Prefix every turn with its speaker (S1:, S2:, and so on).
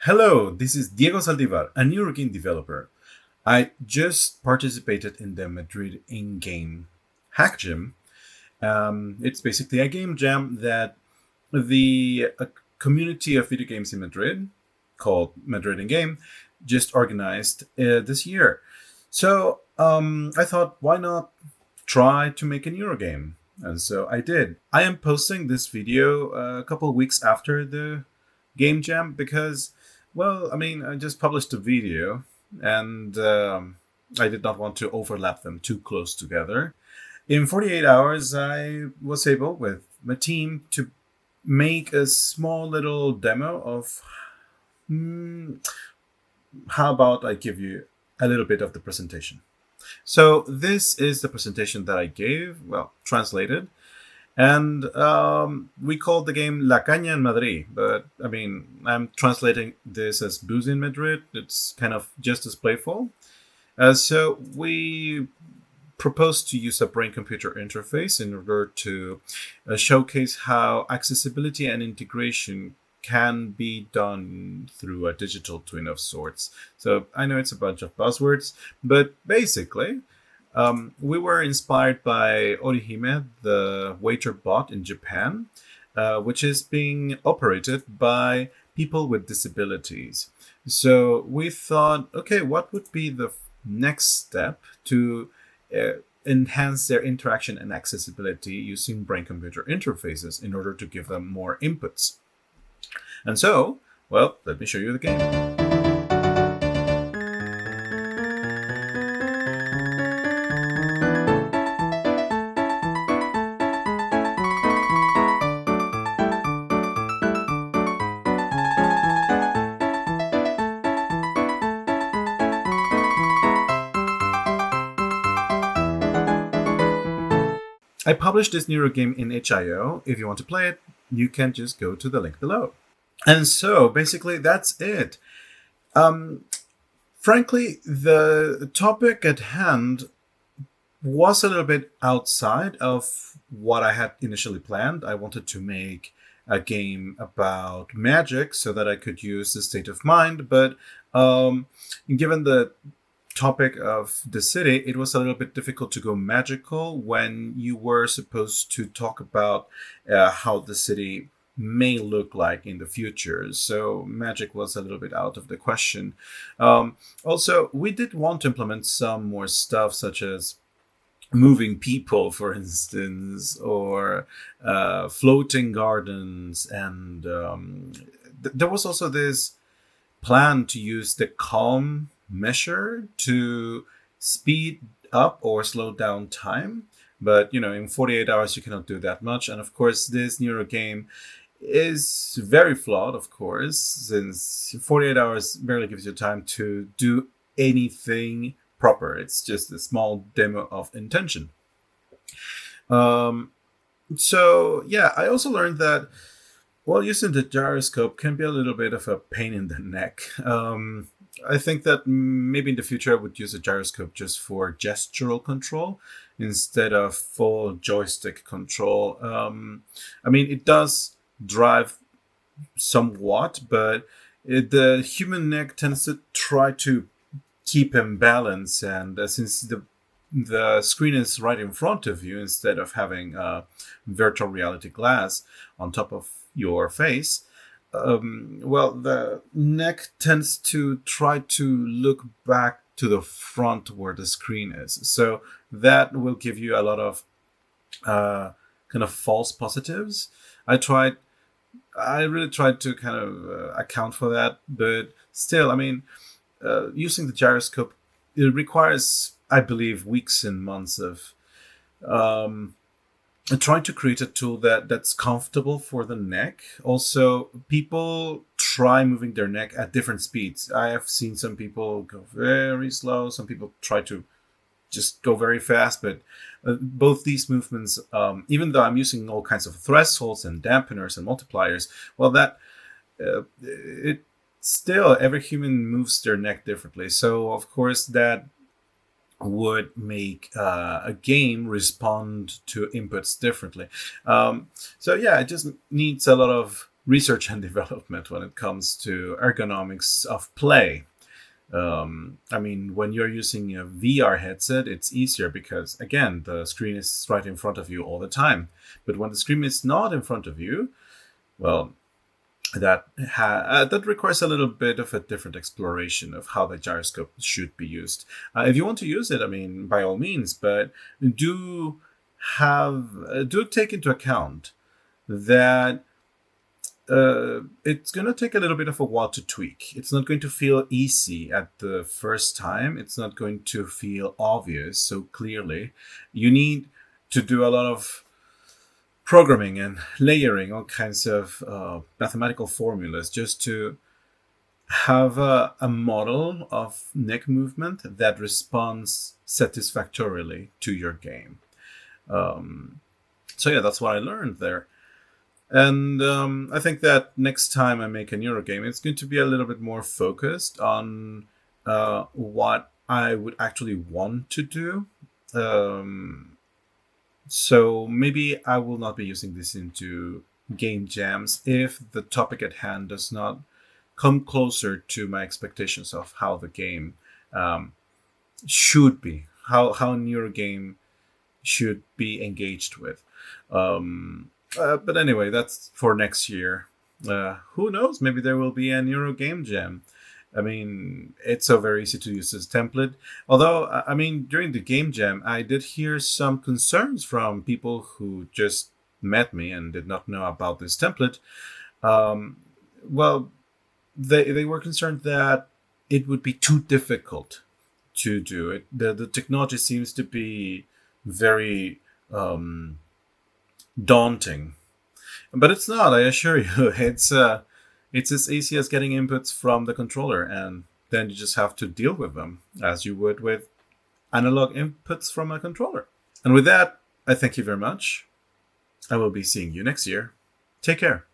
S1: Hello, this is Diego Saldivar, a new game developer. I just participated in the Madrid in-game hack gym. It's basically a game jam that the community of video games in Madrid, called Madrid in Game, just organized this year. So I thought, why not try to make an Eurogame? And so I did. I am posting this video a couple of weeks after the game jam because, well, I mean, I just published a video and I did not want to overlap them too close together. In 48 hours, I was able, with my team, to make a small little demo of how about I give you a little bit of the presentation. So this is the presentation that I gave, well, translated. And we called the game La Caña en Madrid, but I mean, I'm translating this as Boozin Madrid. It's kind of just as playful. So we proposed to use a brain-computer interface in order to showcase how accessibility and integration can be done through a digital twin of sorts. So I know it's a bunch of buzzwords, but basically, we were inspired by Orihime, the waiter bot in Japan, which is being operated by people with disabilities. So we thought, okay, what would be the next step to enhance their interaction and accessibility using brain-computer interfaces in order to give them more inputs? And so, well, let me show you the game. I published this Neuro game in itch.io. If you want to play it, you can just go to the link below. And so basically that's it. Frankly, the topic at hand was a little bit outside of what I had initially planned. I wanted to make a game about magic so that I could use the state of mind, but given the topic of the city, it was a little bit difficult to go magical when you were supposed to talk about how the city may look like in the future. So magic was a little bit out of the question. Also, we did want to implement some more stuff, such as moving people, for instance, or floating gardens. And there was also this plan to use the calm measure to speed up or slow down time. But, in 48 hours, you cannot do that much. And of course, this Neuro game is very flawed, of course, since 48 hours barely gives you time to do anything proper. It's just a small demo of intention. So, yeah, I also learned that, well, using the gyroscope can be a little bit of a pain in the neck. I think that maybe in the future I would use a gyroscope just for gestural control instead of full joystick control. I mean, it does drive somewhat, but the human neck tends to try to keep in balance. And since the screen is right in front of you instead of having a virtual reality glass on top of your face, well, the neck tends to try to look back to the front where the screen is. So that will give you a lot of kind of false positives. I really tried to kind of account for that, but still, I mean, using the gyroscope, it requires, I believe, weeks and months of trying to create a tool that's comfortable for the neck. Also, people try moving their neck at different speeds. I have seen some people go very slow. Some people try to just go very fast. But both these movements, even though I'm using all kinds of thresholds and dampeners and multipliers, well, it still, every human moves their neck differently. So, of course, that would make a game respond to inputs differently. So yeah, it just needs a lot of research and development when it comes to ergonomics of play. I mean, when you're using a VR headset, it's easier because, again, the screen is right in front of you all the time. But when the screen is not in front of you, well, that requires a little bit of a different exploration of how the gyroscope should be used. If you want to use it, I mean, by all means, but do do take into account that it's going to take a little bit of a while to tweak. It's not going to feel easy at the first time. It's not going to feel obvious so clearly. You need to do a lot of programming and layering all kinds of mathematical formulas just to have a model of neck movement that responds satisfactorily to your game. So yeah, that's what I learned there. And I think that next time I make a neuro game, it's going to be a little bit more focused on what I would actually want to do. So maybe I will not be using this into game jams if the topic at hand does not come closer to my expectations of how the game should be, how a neuro game should be engaged with. But anyway, that's for next year. Who knows? Maybe there will be a neuro game jam. I mean, it's so very easy to use this template. Although, I mean, during the game jam, I did hear some concerns from people who just met me and did not know about this template. Well, they were concerned that it would be too difficult to do it. The technology seems to be very daunting, but it's not. I assure you, it's as easy as getting inputs from the controller, and then you just have to deal with them as you would with analog inputs from a controller. And with that, I thank you very much. I will be seeing you next year. Take care.